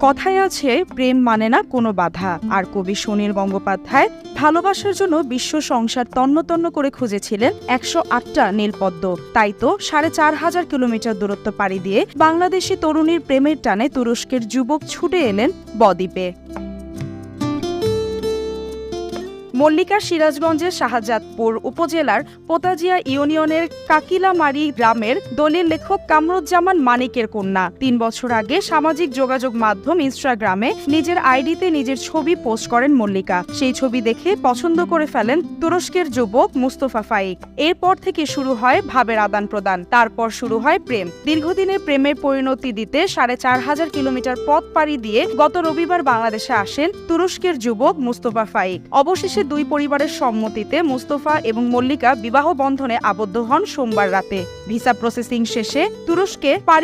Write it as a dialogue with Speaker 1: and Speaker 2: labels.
Speaker 1: কথায় আছে প্রেম মানে না কোনো বাধা। আর কবি সুনীল গঙ্গোপাধ্যায় ভালোবাসার জন্য বিশ্ব সংসার তন্ন তন্ন করে খুঁজেছিলেন 108টা নীলপদ্ম। তাই তো 4500 কিলোমিটার দূরত্ব পাড়ি দিয়ে বাংলাদেশি তরুণীর প্রেমের টানে তুরস্কের যুবক ছুটে এলেন বদ্বীপে। মল্লিকা সিরাজগঞ্জের শাহজাদপুর উপজেলার পোতাজিয়া ইউনিয়নের কাকিলামারি গ্রামের দলিল লেখক কামরুজ্জামান মানিকের কন্যা। 3 বছর আগে সামাজিক যোগাযোগ মাধ্যম ইনস্টাগ্রামে নিজের আইডিতে নিজের ছবি পোস্ট করেন মল্লিকা। সেই ছবি দেখে পছন্দ করে ফেলেন তুরস্কের যুবক মুস্তফা ফাইক। এরপর থেকে শুরু হয় ভাবের আদান প্রদান, তারপর শুরু হয় প্রেম। দীর্ঘদিনের প্রেমের পরিণতি দিতে 4500 কিলোমিটার পথ পাড়ি দিয়ে গত রবিবার বাংলাদেশে আসেন তুরস্কের যুবক মুস্তফা ফাইক। অবশেষে দুই পরিবারের সম্মতিতে মুস্তফা এবং মল্লিকা বিবাহ বন্ধনে আবদ্ধ হন সোমবার রাতে। ভিসা প্রসেসিং শেষে তুরস্কে